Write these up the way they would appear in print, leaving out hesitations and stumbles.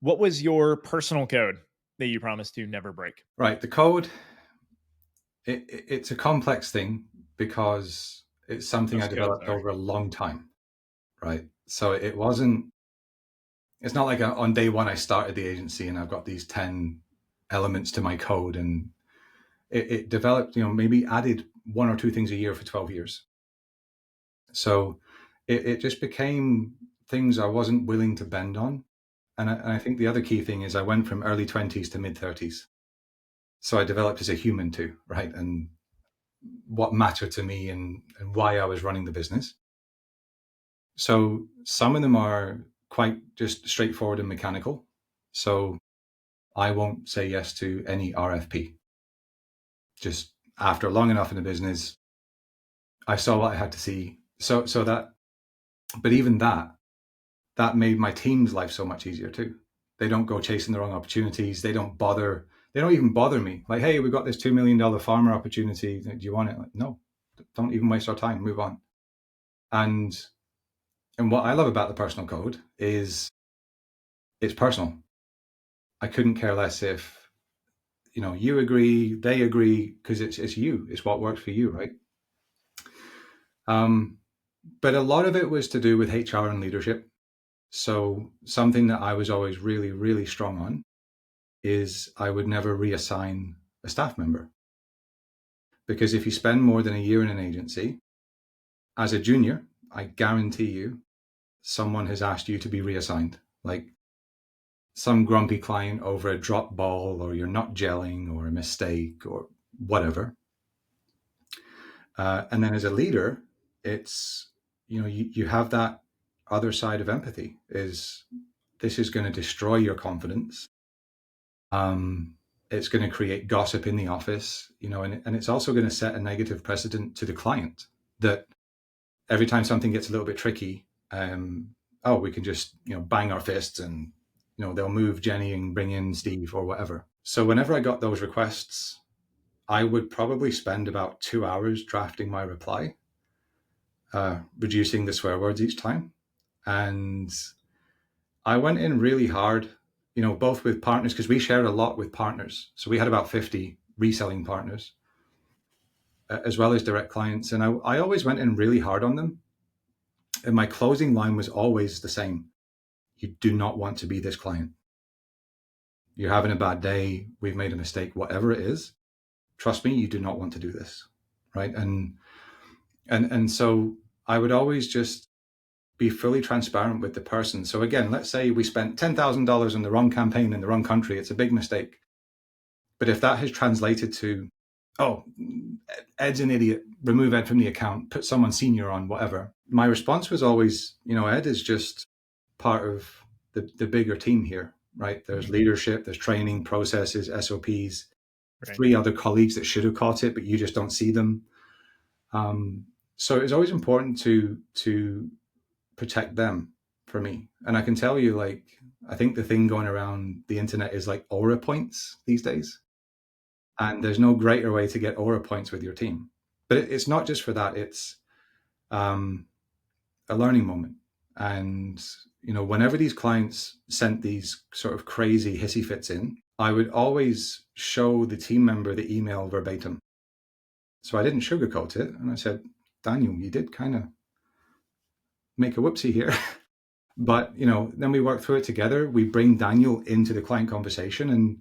What was your personal code that you promised to never break? Right. The code, it's a complex thing because it's something I Most codes developed are. over a long time. Right. So it's not like on day one, I started the agency and I've got these 10 elements to my code, and it developed, maybe added one or two things a year for 12 years. So it just became things I wasn't willing to bend on. And I think the other key thing is I went from early 20s to mid 30s. So I developed as a human too, right? And what mattered to me and why I was running the business. So some of them are quite just straightforward and mechanical. So I won't say yes to any RFP. Just after long enough in the business, I saw what I had to see. But even that made my team's life so much easier too. They don't go chasing the wrong opportunities. They don't even bother me. Like, hey, we've got this $2 million farmer opportunity. Do you want it? Like, no, don't even waste our time. Move on. And what I love about the personal code is it's personal. I couldn't care less if, you agree, they agree, because it's you. It's what works for you, right? But a lot of it was to do with HR and leadership. So something that I was always really, really strong on is I would never reassign a staff member. Because if you spend more than a year in an agency, as a junior, I guarantee you, someone has asked you to be reassigned. Like some grumpy client over a drop ball, or you're not gelling, or a mistake, or whatever. And then as a leader, it's, you have that other side of empathy is this is going to destroy your confidence. It's going to create gossip in the office, and it's also going to set a negative precedent to the client that every time something gets a little bit tricky, we can just, bang our fists and, they'll move Jenny and bring in Steve or whatever. So whenever I got those requests, I would probably spend about 2 hours drafting my reply, reducing the swear words each time. And I went in really hard, both with partners, because we shared a lot with partners. So we had about 50 reselling partners, as well as direct clients. And I always went in really hard on them. And my closing line was always the same. You do not want to be this client. You're having a bad day. We've made a mistake, whatever it is. Trust me, you do not want to do this. Right. And so I would always just be fully transparent with the person. So again, let's say we spent $10,000 on the wrong campaign in the wrong country. It's a big mistake. But if that has translated to, oh, Ed's an idiot, remove Ed from the account, put someone senior on, whatever. My response was always, Ed is just part of the bigger team here, right? There's leadership, there's training, processes, SOPs, right. 3 other colleagues that should have caught it, but you just don't see them. So it's always important to protect them for me. And I can tell you, like, I think the thing going around the internet is like aura points these days. And there's no greater way to get aura points with your team. But it's not just for that. It's a learning moment. And, whenever these clients sent these sort of crazy hissy fits in, I would always show the team member the email verbatim. So I didn't sugarcoat it. And I said, Daniel, you did kind of make a whoopsie here. But, then we work through it together. We bring Daniel into the client conversation, and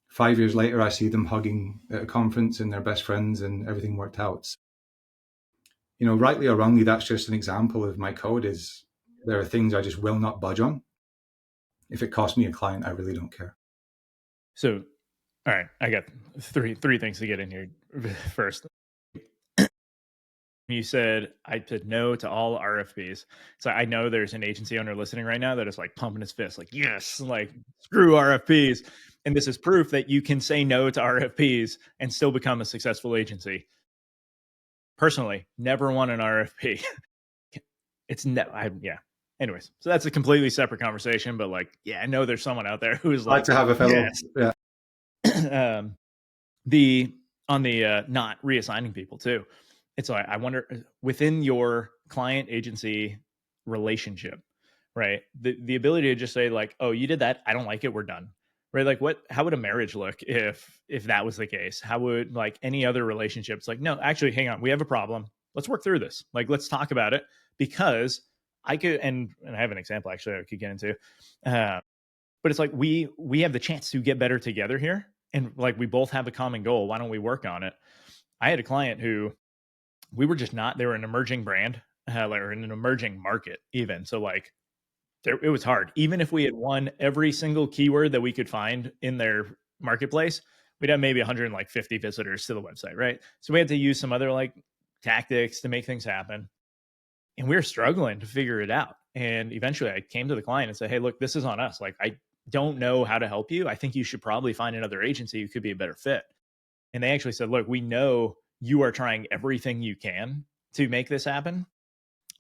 5 years later, I see them hugging at a conference and they're best friends and everything worked out. Rightly or wrongly, that's just an example of my code is there are things I just will not budge on. If it costs me a client, I really don't care. So, all right, I got three things to get in here first. You said I said no to all RFPs. So I know there's an agency owner listening right now that is like pumping his fist, like, yes, like screw RFPs. And this is proof that you can say no to RFPs and still become a successful agency. Personally, never won an RFP. Yeah. Anyways, so that's a completely separate conversation. But like, yeah, I know there's someone out there who's like to have a fellow. Yes. Yeah. On the not reassigning people too. It's like, I wonder within your client agency relationship, right? The ability to just say like, "Oh, you did that. I don't like it. We're done." Right? Like how would a marriage look if that was the case? How would like any other relationships like, "No, actually, hang on. We have a problem. Let's work through this. Like let's talk about it because I could and I have an example actually I could get into. Uh, but it's like we have the chance to get better together here and like we both have a common goal. Why don't we work on it?" I had a client who we were just not they were an emerging brand, or in an emerging market even. So like it was hard. Even if we had won every single keyword that we could find in their marketplace, we'd have maybe 150 visitors to the website, right? So we had to use some other like tactics to make things happen. And we were struggling to figure it out. And eventually I came to the client and said, "Hey, look, this is on us. Like, I don't know how to help you. I think you should probably find another agency who could be a better fit." And they actually said, "Look, we know you are trying everything you can to make this happen.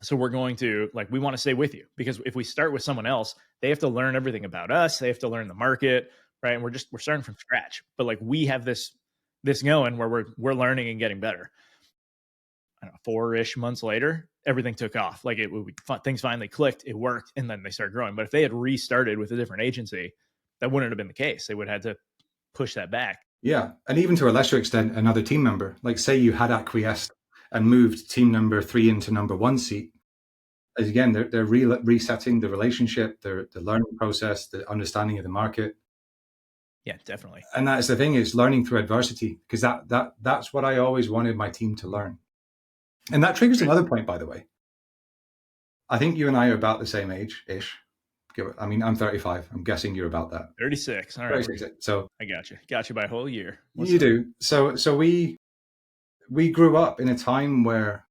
So we're going to like we want to stay with you because if we start with someone else, they have to learn everything about us. They have to learn the market, right? And we're starting from scratch. But like we have this going where we're learning and getting better." I don't know, 4-ish months later, everything took off. Like things finally clicked, it worked, and then they started growing. But if they had restarted with a different agency, that wouldn't have been the case. They would have had to push that back. Yeah. And even to a lesser extent, another team member, like say you had acquiesced and moved team number 3 into number 1 seat. As again, they're resetting the relationship, the learning process, the understanding of the market. Yeah, definitely. And that's the thing is learning through adversity, because that's what I always wanted my team to learn. And that triggers another point, by the way. I think you and I are about the same age-ish. I mean, I'm 35. I'm guessing you're about that. 36. All right. 36. So I got you. Got you by a whole year. What's you up? do. So we grew up in a time where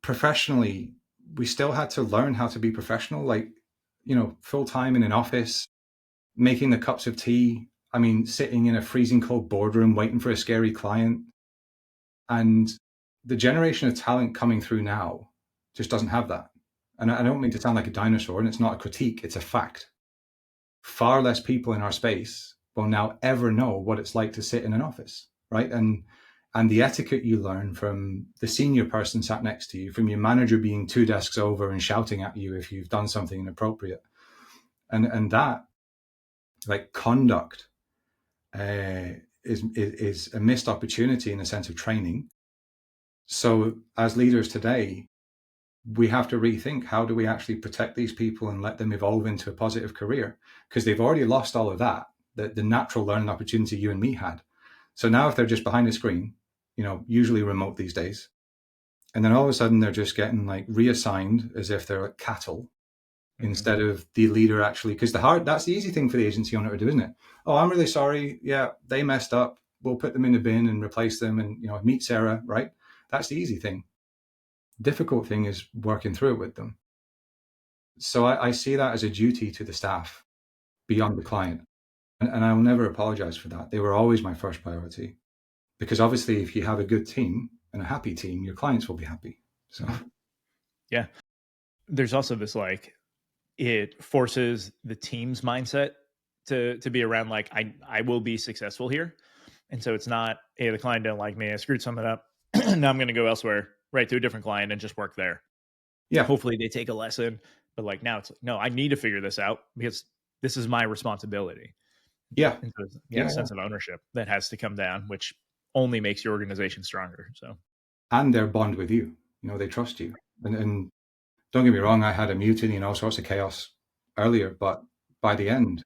professionally we still had to learn how to be professional, like, full time in an office, making the cups of tea. I mean, sitting in a freezing cold boardroom waiting for a scary client. And the generation of talent coming through now just doesn't have that. And I don't mean to sound like a dinosaur, and it's not a critique, it's a fact. Far less people in our space will now ever know what it's like to sit in an office, right? And the etiquette you learn from the senior person sat next to you, from your manager being 2 desks over and shouting at you if you've done something inappropriate. And that, like, conduct is a missed opportunity in a sense of training. So as leaders today, we have to rethink, how do we actually protect these people and let them evolve into a positive career? Because they've already lost all of that, the natural learning opportunity you and me had. So now if they're just behind a screen, usually remote these days, and then all of a sudden they're just getting like reassigned as if they're like cattle, instead of the leader actually, because that's the easy thing for the agency owner to do, isn't it? "Oh, I'm really sorry. Yeah, they messed up. We'll put them in the bin and replace them and, meet Sarah," right? That's the easy thing. Difficult thing is working through it with them. So I see that as a duty to the staff beyond the client. And I will never apologize for that. They were always my first priority, because obviously if you have a good team and a happy team, your clients will be happy. So Yeah. There's also this like it forces the team's mindset to be around like I will be successful here. And so it's not, hey, the client didn't like me, I screwed something up. Now I'm going to go elsewhere, right, to a different client and just work there. yeah, Hopefully they take a lesson, but like now it's like, no, I need to figure this out because this is my responsibility. yeah, And so, yeah, a yeah. sense of ownership that has to come down, which only makes your organization stronger. So And their bond with you, they trust you. And don't get me wrong, I had a mutiny and all sorts of chaos earlier, but by the end,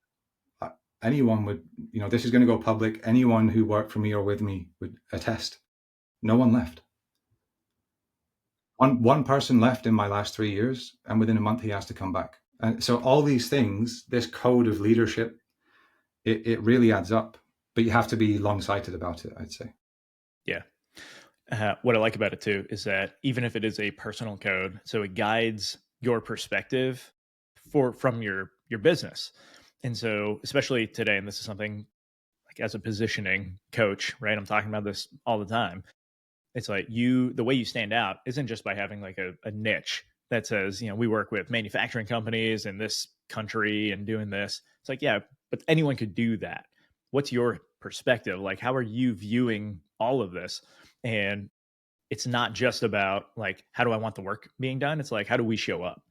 anyone would, this is going to go public. Anyone who worked for me or with me would attest. No one left. One person left in my last 3 years, and within a month he has to come back. And so all these things, this code of leadership, it really adds up. But you have to be long-sighted about it, I'd say. yeah. What I like about it too is that even if it is a personal code, so it guides your perspective from your business. And so, especially today, and this is something like as a positioning coach, right? I'm talking about this all the time. It's like the way you stand out isn't just by having like a niche that says, we work with manufacturing companies in this country and doing this. It's like, yeah, but anyone could do that. What's your perspective? Like, how are you viewing all of this? And it's not just about like, how do I want the work being done? It's like, how do we show up?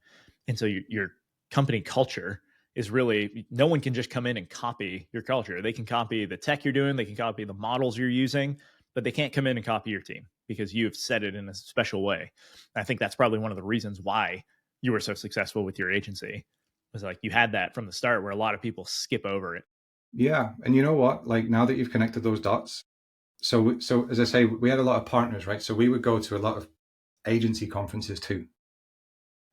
And so your company culture is really, no one can just come in and copy your culture. They can copy the tech you're doing, they can copy the models you're using, but they can't come in and copy your team because you've set it in a special way. I think that's probably one of the reasons why you were so successful with your agency, was like you had that from the start where a lot of people skip over it. Yeah. And you know what? Like now that you've connected those dots, so as I say, we had a lot of partners, right? So we would go to a lot of agency conferences too.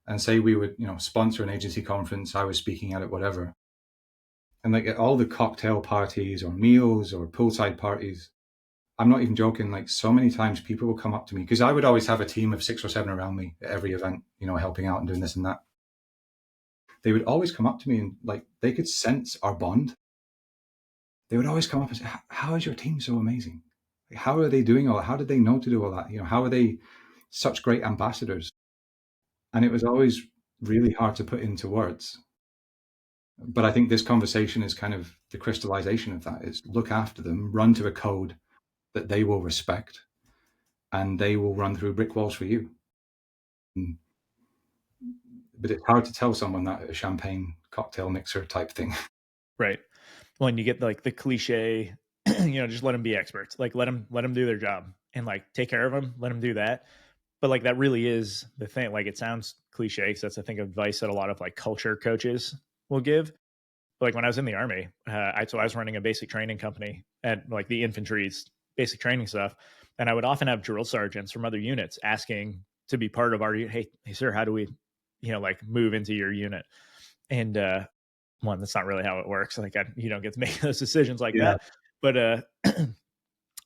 And say we would, sponsor an agency conference, I was speaking at it, whatever. And like at all the cocktail parties or meals or poolside parties, I'm not even joking. Like so many times people will come up to me because I would always have a team of 6 or 7 around me at every event, helping out and doing this and that. They would always come up to me and like they could sense our bond. They would always come up and say, "How is your team so amazing? Like, how are they doing all that? How did they know to do all that? How are they such great ambassadors?" And it was always really hard to put into words. But I think this conversation is kind of the crystallization of that. Is look after them, run to a code that they will respect, and they will run through brick walls for you. But it's hard to tell someone that at a champagne cocktail mixer type thing. Right. When you get like the cliche, just let them be experts. Like let them do their job and like take care of them. Let them do that. But like that really is the thing. Like it sounds cliche because that's I think advice that a lot of like culture coaches will give. But like when I was in the army, I was running a basic training company at like the infantry's basic training stuff, and I would often have drill sergeants from other units asking to be part of our. Hey sir, how do we, like move into your unit? And one, that's not really how it works. Like you don't get to make those decisions like Yeah. that. But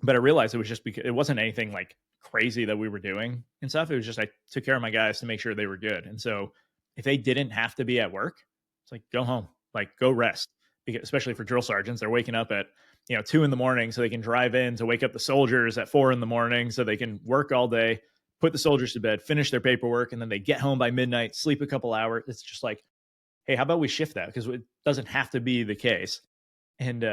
but I realized it was just because it wasn't anything like crazy that we were doing and stuff. It was just I took care of my guys to make sure they were good. And so if they didn't have to be at work, it's like go home, like go rest. Because especially for drill sergeants, they're waking up at 2 in the morning so they can drive in to wake up the soldiers at 4 in the morning so they can work all day, put the soldiers to bed, finish their paperwork, and then they get home by midnight, sleep a couple hours. It's just like, hey, how about we shift that? Because it doesn't have to be the case. And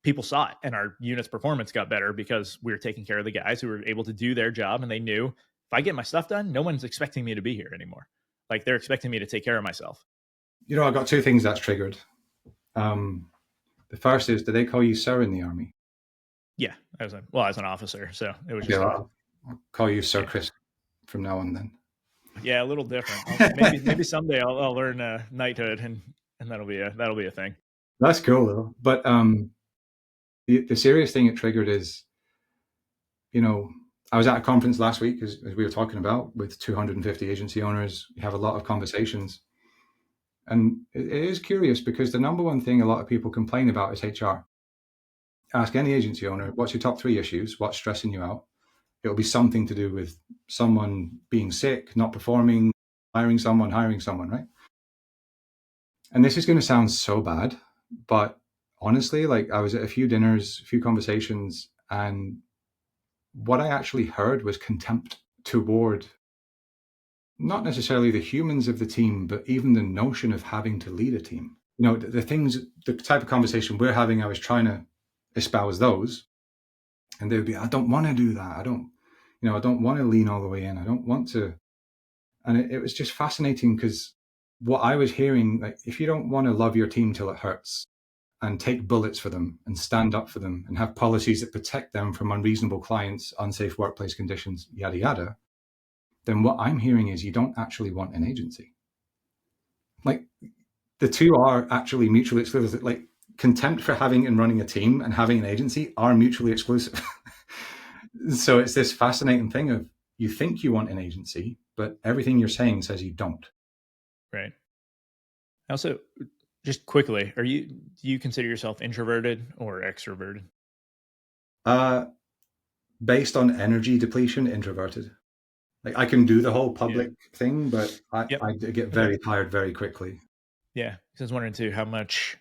people saw it, and our unit's performance got better because we were taking care of the guys who were able to do their job. And they knew if I get my stuff done, no one's expecting me to be here anymore. Like they're expecting me to take care of myself. I've got two things that's triggered. The first is, do they call you sir in the army? Yeah, I was an officer, so it was Okay, just I'll call you Sir yeah, Chris from now on then. yeah, a little different. Maybe someday I'll learn knighthood, and that'll be a thing. That's cool though. But the serious thing it triggered is, I was at a conference last week, as we were talking about, with 250 agency owners. You have a lot of conversations. And it is curious because the number one thing a lot of people complain about is HR. Ask any agency owner, what's your top 3 issues? What's stressing you out? It'll be something to do with someone being sick, not performing, hiring someone, right? And this is going to sound so bad, but honestly, like I was at a few dinners, a few conversations, and what I actually heard was contempt toward not necessarily the humans of the team, but even the notion of having to lead a team. The type of conversation we're having, I was trying to espouse those, and they would be, I don't want to do that. I don't want to lean all the way in. I don't want to. And it was just fascinating because what I was hearing, like, if you don't want to love your team till it hurts and take bullets for them and stand up for them and have policies that protect them from unreasonable clients, unsafe workplace conditions, yada, yada, then what I'm hearing is you don't actually want an agency. Like the two are actually mutually exclusive. Like contempt for having and running a team and having an agency are mutually exclusive. So it's this fascinating thing of you think you want an agency, but everything you're saying says you don't. Right. Also, just quickly, do you consider yourself introverted or extroverted? Uh, Based on energy depletion, introverted. Like I can do the whole Yeah. public thing, but Yep. I get Okay. very tired very quickly. Yeah. So I was wondering too how much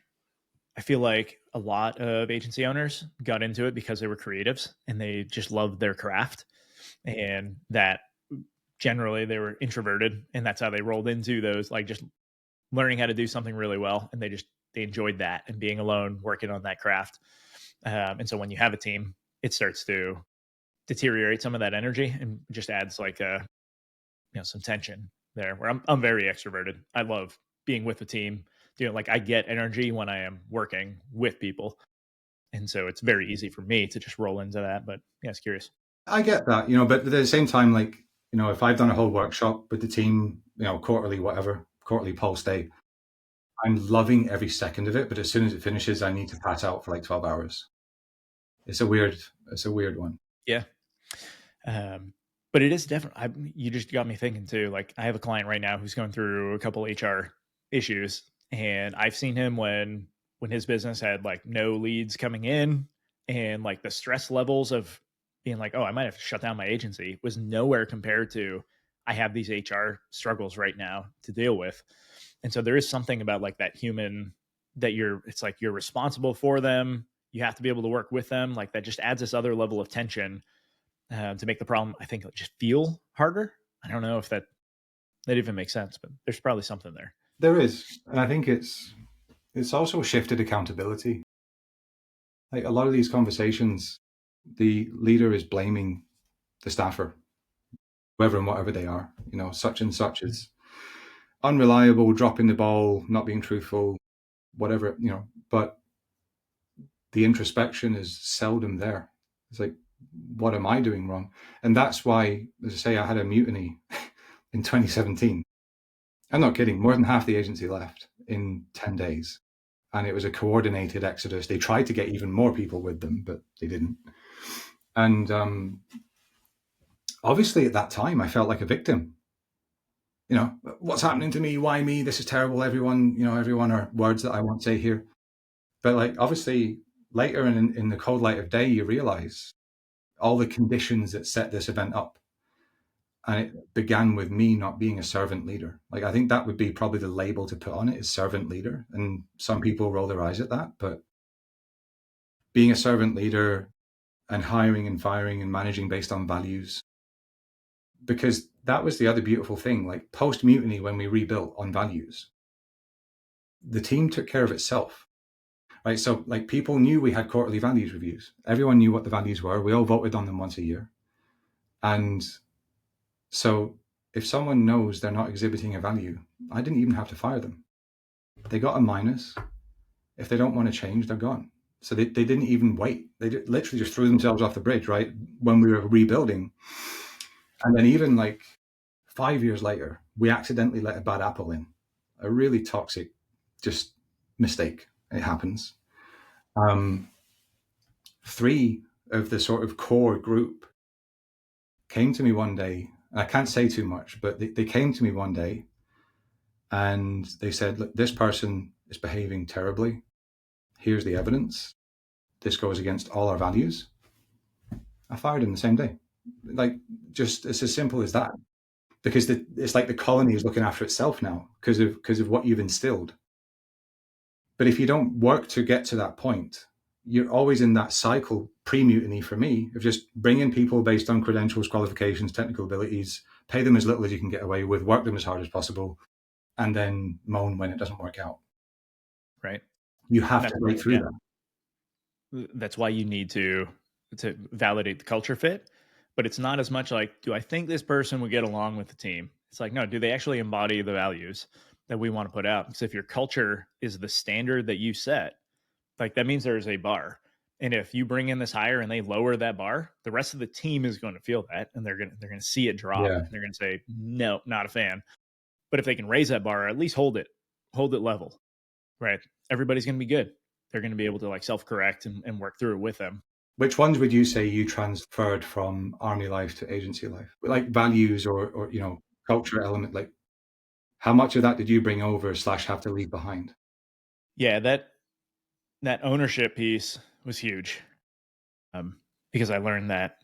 I feel like a lot of agency owners got into it because they were creatives and they just loved their craft, and that generally they were introverted, and that's how they rolled into those, like just learning how to do something really well, and they enjoyed that and being alone working on that craft. And so when you have a team, it starts to deteriorate some of that energy and just adds like some tension. there where I'm very extroverted. I love being with the team. Like I get energy when I am working with people. And so it's very easy for me to just roll into that. But yeah, it's curious. I get that, but at the same time, like, if I've done a whole workshop with the team, quarterly, whatever, quarterly pulse day, I'm loving every second of it. But as soon as it finishes, I need to pass out for like 12 hours. It's a weird one. Yeah. Um, but it is definitely, you just got me thinking too. Like I have a client right now who's going through a couple HR issues, and I've seen him when his business had like no leads coming in, and like the stress levels of being like, oh, I might have to shut down my agency was nowhere compared to I have these HR struggles right now to deal with. And so there is something about like that human that it's like you're responsible for them. You have to be able to work with them. Like that just adds this other level of tension to make the problem, I think, like, just feel harder. I don't know if that even makes sense, but there's probably something there. There is, and I think it's also shifted accountability. Like a lot of these conversations, the leader is blaming the staffer, whoever and whatever they are. Such and such is unreliable, dropping the ball, not being truthful, whatever. But the introspection is seldom there. It's like, what am I doing wrong? And that's why, as I say, I had a mutiny in 2017. I'm not kidding. More than half the agency left in 10 days. And it was a coordinated exodus. They tried to get even more people with them, but they didn't. And obviously at that time, I felt like a victim. What's happening to me? Why me? This is terrible. Everyone are words that I won't say here. But like, obviously later in the cold light of day, you realize all the conditions that set this event up. And it began with me not being a servant leader. Like, I think that would be probably the label to put on it, is servant leader. And some people roll their eyes at that, but being a servant leader and hiring and firing and managing based on values, because that was the other beautiful thing. Like post mutiny, when we rebuilt on values, the team took care of itself. Right. So like people knew we had quarterly values reviews. Everyone knew what the values were. We all voted on them once a year. And so if someone knows they're not exhibiting a value, I didn't even have to fire them. They got a minus. If they don't want to change, they're gone. So they didn't even wait. They literally just threw themselves off the bridge, right, when we were rebuilding. And then even like 5 years later, we accidentally let a bad apple in. A really toxic, just mistake. It happens. 3 of the sort of core group came to me one day. I can't say too much, but they came to me one day and they said, look, this person is behaving terribly. Here's the evidence. This goes against all our values. I fired him the same day. Like, just it's as simple as that. Because it's like the colony is looking after itself now because of what you've instilled. But if you don't work to get to that point, you're always in that cycle, pre-mutiny for me, of just bringing people based on credentials, qualifications, technical abilities, pay them as little as you can get away with, work them as hard as possible, and then moan when it doesn't work out. Right. You have to break through that. That's why you need to validate the culture fit. But it's not as much like, do I think this person would get along with the team? It's like, no, do they actually embody the values that we want to put out? Because if your culture is the standard that you set, like that means there's a bar. And if you bring in this hire and they lower that bar, the rest of the team is going to feel that, and they're going to see it drop. Yeah. And they're going to say, no, not a fan. But if they can raise that bar, or at least hold it level, right? Everybody's going to be good. They're going to be able to like self-correct and work through it with them. Which ones would you say you transferred from army life to agency life? Like values or culture element, like how much of that did you bring over / have to leave behind? Yeah, that ownership piece was huge, because I learned that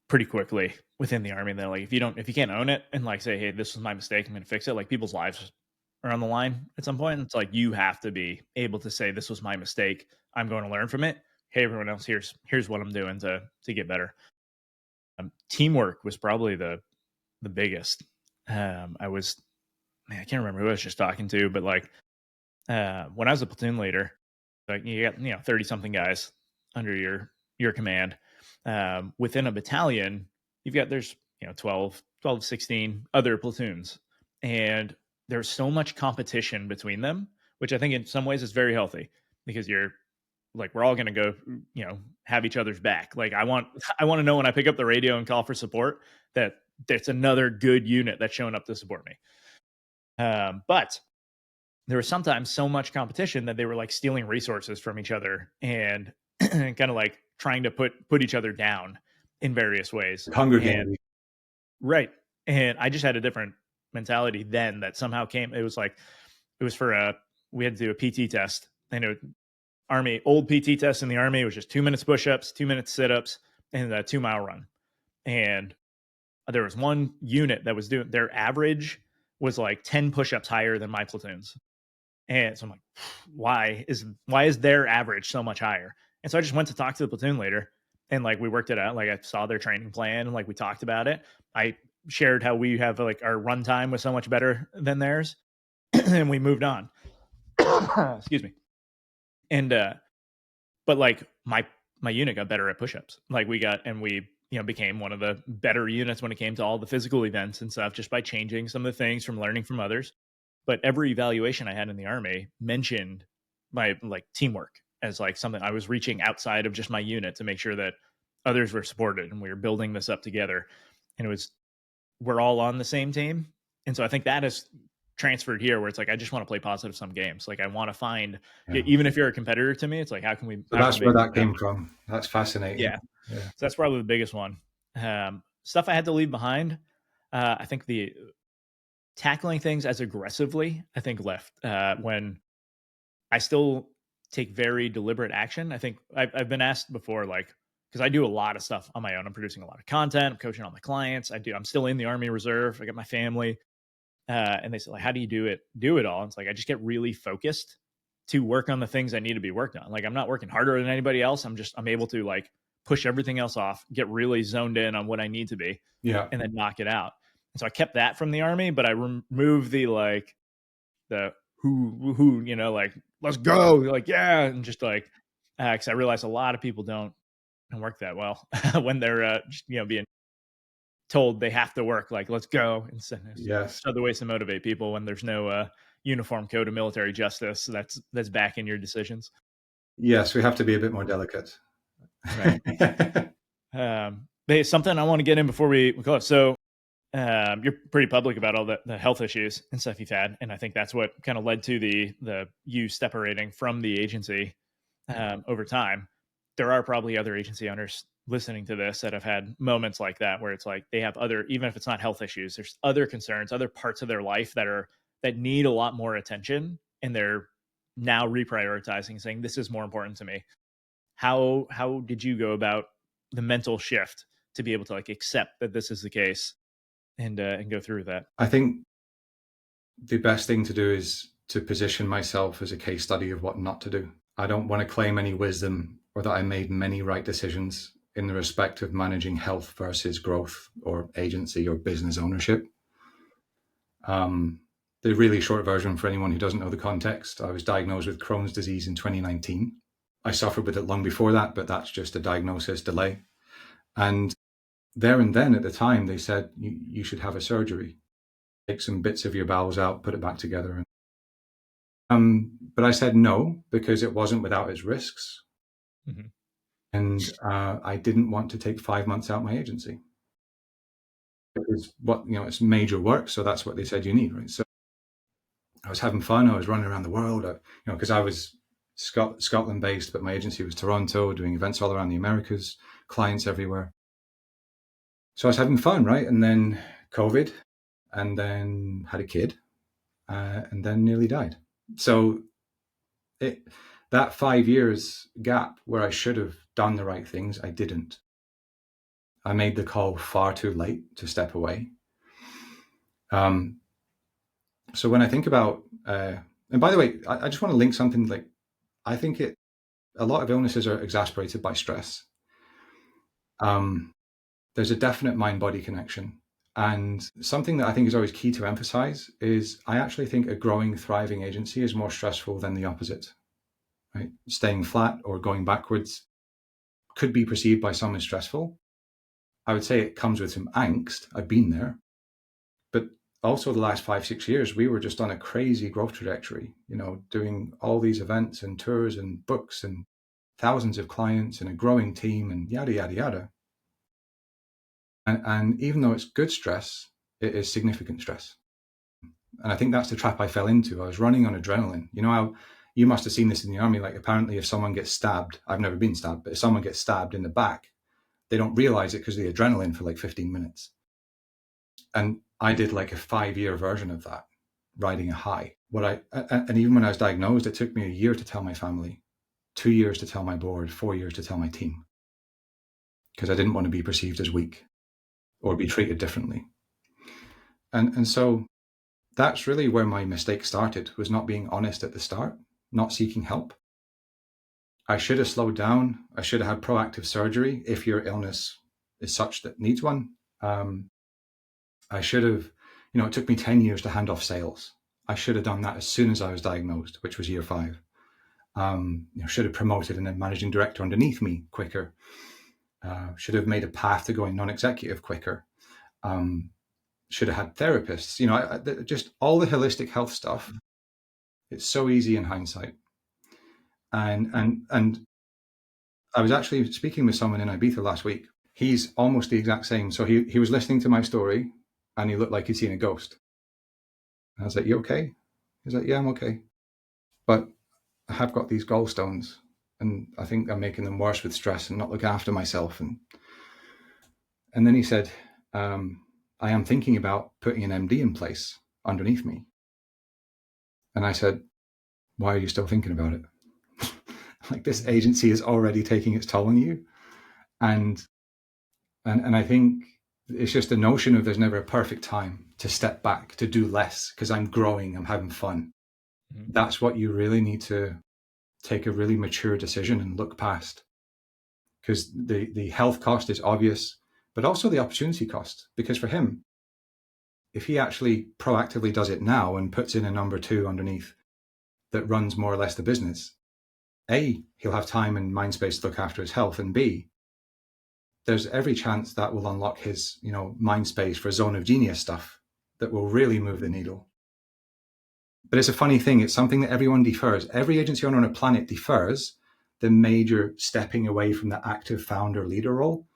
pretty quickly within the army. That like if you can't own it and like say, hey, this was my mistake, I'm going to fix it. Like people's lives are on the line at some point. It's like you have to be able to say, this was my mistake. I'm going to learn from it. Hey, everyone else, here's what I'm doing to get better. Teamwork was probably the biggest. I can't remember who I was just talking to, but like when I was a platoon leader, like you got 30 something guys under your command. Within a battalion, there's 12, 12, 16 other platoons. And there's so much competition between them, which I think in some ways is very healthy because you're like, we're all going to go, have each other's back. Like I want to know when I pick up the radio and call for support that there's another good unit that's showing up to support me. But there was sometimes so much competition that they were like stealing resources from each other and kind of like trying to put each other down in various ways. Hunger And Games. right. And I just had a different mentality then that somehow came. It was for we had to do a PT test. And old PT test in the Army was just 2 minutes push-ups, 2 minutes sit-ups, and a 2-mile run. And there was one unit that was doing their average was like 10 push-ups higher than my platoon's. And so I'm like, why is their average so much higher? And so I just went to talk to the platoon leader and like we worked it out. Like I saw their training plan and like we talked about it. I shared how we have like our run time was so much better than theirs. And we moved on. Excuse me. And but like my unit got better at push-ups. Like we became one of the better units when it came to all the physical events and stuff just by changing some of the things from learning from others. But every evaluation I had in the Army mentioned my like teamwork as like something I was reaching outside of just my unit to make sure that others were supported and we were building this up together. And we're all on the same team. And so I think that is transferred here where it's like I just want to play positive sum games. Like I want to find even if you're a competitor to me, it's like how can we So that's where that came from. That's fascinating. Yeah. So that's probably the biggest one. Stuff I had to leave behind. I think the tackling things as aggressively, I think left when I still take very deliberate action. I think I've been asked before, like, because I do a lot of stuff on my own. I'm producing a lot of content. I'm coaching all my clients. I'm still in the Army Reserve. I got my family. And they said, like, how do you do it all? And it's like, I just get really focused to work on the things that need to be worked on. Like, I'm not working harder than anybody else. I'm able to like push everything else off, get really zoned in on what I need to be, and then knock it out. And so I kept that from the Army, but I removed the who, like, let's go, like, yeah. And just like, cause I realized a lot of people don't work that well when they're, just, being told they have to work, like, let's go. And so other ways to motivate people when there's no, uniform code of military justice that's backing your decisions. Yes, we have to be a bit more delicate. Right. But something I want to get in before we close. So you're pretty public about all the health issues and stuff you've had, and I think that's what kind of led to the you separating from the agency over time. There are probably other agency owners listening to this that have had moments like that where it's like they have other, even if it's not health issues, there's other concerns, other parts of their life that need a lot more attention, and they're now reprioritizing, saying this is more important to me. How did you go about the mental shift to be able to like accept that this is the case and go through with that? I think the best thing to do is to position myself as a case study of what not to do. I don't want to claim any wisdom or that I made many right decisions in the respect of managing health versus growth or agency or business ownership. The really short version for anyone who doesn't know the context, I was diagnosed with Crohn's disease in 2019. I suffered with it long before that, but that's just a diagnosis delay. And there and then at the time, they said, you should have a surgery. Take some bits of your bowels out, put it back together. But I said no, because it wasn't without its risks. Mm-hmm. And I didn't want to take 5 months out my agency. Because it's major work. So that's what they said you need, right? So I was having fun. I was running around the world, because I was Scotland based, but my agency was Toronto, doing events all around the Americas, clients everywhere. So I was having fun, right? And then COVID, and then had a kid, and then nearly died. So that 5 years gap where I should have done the right things, I didn't. I made the call far too late to step away. So when I think about, and by the way, I just want to link something like, I think a lot of illnesses are exacerbated by stress. There's a definite mind-body connection. And something that I think is always key to emphasize is I actually think a growing, thriving agency is more stressful than the opposite, right? Staying flat or going backwards could be perceived by some as stressful. I would say it comes with some angst. I've been there. also the last 5-6 years, we were just on a crazy growth trajectory, doing all these events and tours and books and thousands of clients and a growing team and yada, yada, yada. And even though it's good stress, it is significant stress. And I think that's the trap I fell into. I was running on adrenaline. You must have seen this in the army. Like, apparently if someone gets stabbed, I've never been stabbed, but if someone gets stabbed in the back, they don't realize it because of the adrenaline for like 15 minutes. And I did like a 5-year version of that, riding a high. And even when I was diagnosed, it took me a year to tell my family, 2 years to tell my board, 4 years to tell my team, because I didn't want to be perceived as weak or be treated differently. And so that's really where my mistake started, was not being honest at the start, not seeking help. I should have slowed down. I should have had proactive surgery if your illness is such that needs one. I should have, it took me 10 years to hand off sales. I should have done that as soon as I was diagnosed, which was year 5. Should have promoted and then managing director underneath me quicker. Should have made a path to going non-executive quicker. Should have had therapists. Just all the holistic health stuff. It's so easy in hindsight. And I was actually speaking with someone in Ibiza last week. He's almost the exact same. So he was listening to my story and he looked like he'd seen a ghost. I was like, "You okay?" He's like, "Yeah, I'm okay. But I have got these gallstones and I think I'm making them worse with stress and not looking after myself." And then he said, "I am thinking about putting an MD in place underneath me." And I said, "Why are you still thinking about it?" Like, this agency is already taking its toll on you. And I think it's just the notion of there's never a perfect time to step back, to do less, because I'm growing, I'm having fun. Mm-hmm. That's what you really need to take a really mature decision and look past, because the health cost is obvious, but also the opportunity cost. Because for him, if he actually proactively does it now and puts in a number 2 underneath that runs more or less the business, A, he'll have time and mind space to look after his health, and B, there's every chance that will unlock his, mind space for zone of genius stuff that will really move the needle. But it's a funny thing. It's something that everyone defers. Every agency owner on a planet defers the major stepping away from the active founder leader role,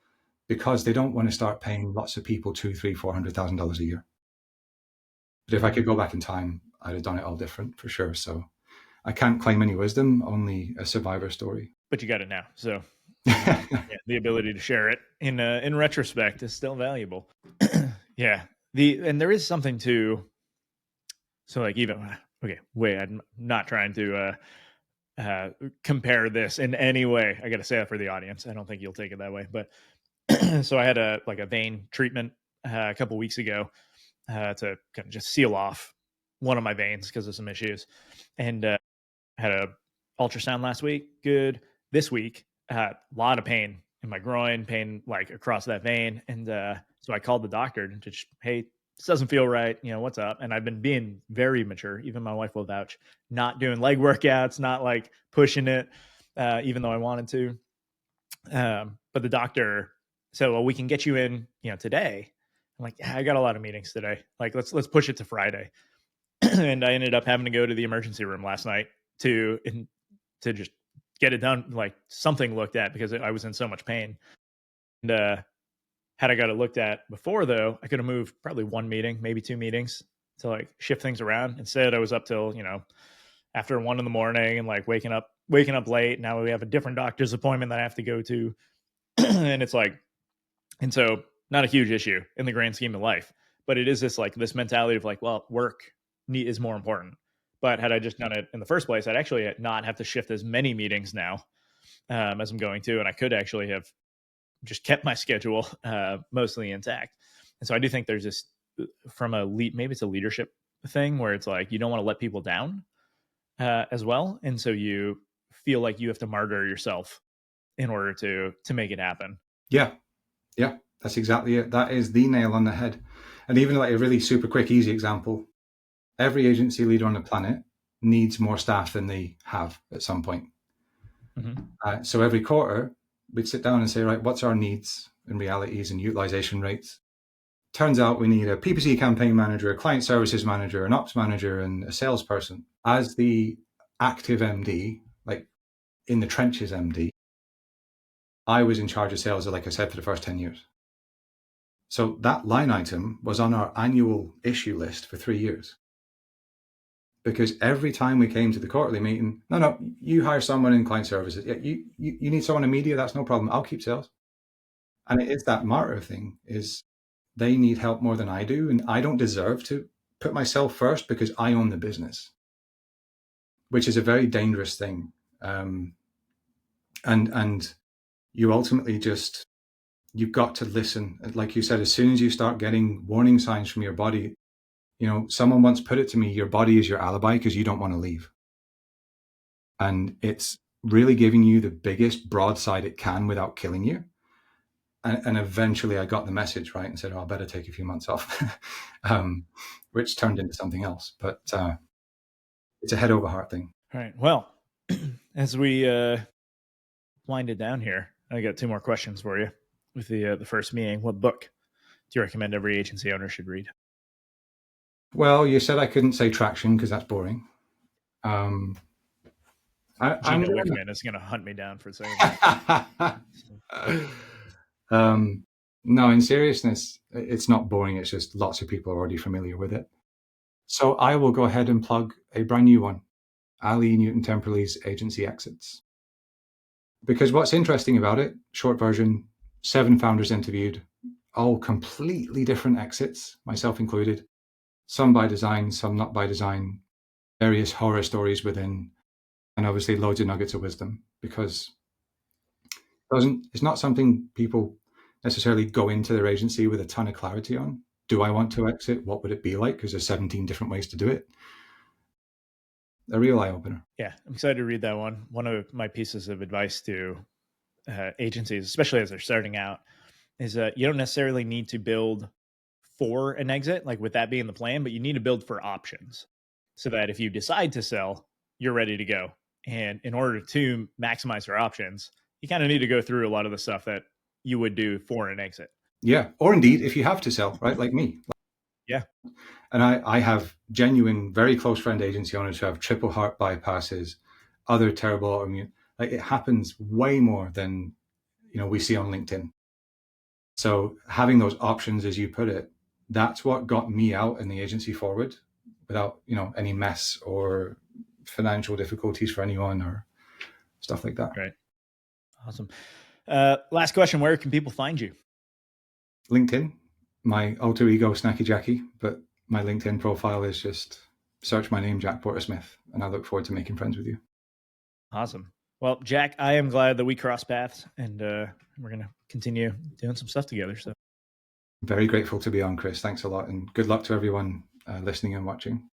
because they don't want to start paying lots of people $200,000, $300,000, $400,000 a year. But if I could go back in time, I'd have done it all different for sure. So I can't claim any wisdom, only a survivor story. But you got it now. So yeah, the ability to share it in retrospect is still valuable. Yeah. And there is something to, so like, even, okay, wait, I'm not trying to compare this in any way. I got to say that for the audience. I don't think you'll take it that way, but so I had a vein treatment a couple weeks ago to kind of just seal off one of my veins because of some issues, and had a ultrasound last week. Good. This week, a lot of pain in my groin, pain like across that vein, and so I called the doctor to just, "Hey, this doesn't feel right. What's up?" And I've been being very mature. Even my wife will vouch. Not doing leg workouts, not like pushing it, even though I wanted to. But the doctor said, "Well, we can get you in, today." I'm like, "Yeah, I got a lot of meetings today. Like, let's push it to Friday." And I ended up having to go to the emergency room last night to just get it done, like something looked at, because I was in so much pain. And had I got it looked at before, though, I could have moved probably 1 meeting, maybe 2 meetings to like shift things around. Instead, I was up till, after 1 a.m. and like waking up late. Now we have a different doctor's appointment that I have to go to. And it's like, and so not a huge issue in the grand scheme of life, but it is this mentality of like, well, work is more important. But had I just done it in the first place, I'd actually not have to shift as many meetings now as I'm going to. And I could actually have just kept my schedule mostly intact. And so I do think there's this, from maybe it's a leadership thing where it's like, you don't want to let people down as well. And so you feel like you have to martyr yourself in order to make it happen. Yeah. That's exactly it. That is the nail on the head. And even like a really super quick, easy example, every agency leader on the planet needs more staff than they have at some point. Mm-hmm. So every quarter, we'd sit down and say, right, what's our needs and realities and utilization rates? turns out we need a PPC campaign manager, a client services manager, an ops manager, and a salesperson. As the active MD, like in the trenches MD, I was in charge of sales, like I said, for the first 10 years. So that line item was on our annual issue list for 3 years. Because every time we came to the quarterly meeting, no, you hire someone in client services. Yeah, you need someone in media, that's no problem. I'll keep sales. And it is that martyr thing, is they need help more than I do, and I don't deserve to put myself first because I own the business, which is a very dangerous thing. And you ultimately just, you've got to listen. Like you said, as soon as you start getting warning signs from your body, someone once put it to me, your body is your alibi because you don't want to leave. And it's really giving you the biggest broadside it can without killing you. And eventually I got the message right and said, I better take a few months off, which turned into something else. But it's a head over heart thing. All right. Well, as we wind it down here, I got 2 more questions for you. With the first being, what book do you recommend every agency owner should read? Well, you said I couldn't say Traction because that's boring. Gino Wickman is going to hunt me down for saying that. No, in seriousness, it's not boring. It's just lots of people are already familiar with it. So I will go ahead and plug a brand new one, Ali Newton Temperley's Agency Exits. Because what's interesting about it, short version, 7 founders interviewed, all completely different exits, myself included, some by design, some not by design, various horror stories within, and obviously loads of nuggets of wisdom, because it's not something people necessarily go into their agency with a ton of clarity on. Do I want to exit? What would it be like? Because there's 17 different ways to do it. A real eye-opener. Yeah, I'm excited to read that one. One of my pieces of advice to agencies, especially as they're starting out, is that you don't necessarily need to build for an exit, like with that being the plan, but you need to build for options so that if you decide to sell, you're ready to go. And in order to maximize your options, you kind of need to go through a lot of the stuff that you would do for an exit. Yeah, or indeed, if you have to sell, right, like me. Yeah. And I have genuine, very close friend agency owners who have triple heart bypasses, other terrible autoimmune. Like, it happens way more than we see on LinkedIn. So having those options, as you put it, that's what got me out in the agency forward without any mess or financial difficulties for anyone or stuff like that. Right. Awesome. Last question: where can people find you? LinkedIn, my alter ego, Snacky Jackie, but my LinkedIn profile is just search my name, Jack Porter-Smith, and I look forward to making friends with you. Awesome. Well, Jack, I am glad that we crossed paths, and we're going to continue doing some stuff together. So, very grateful to be on, Chris. Thanks a lot, and good luck to everyone listening and watching.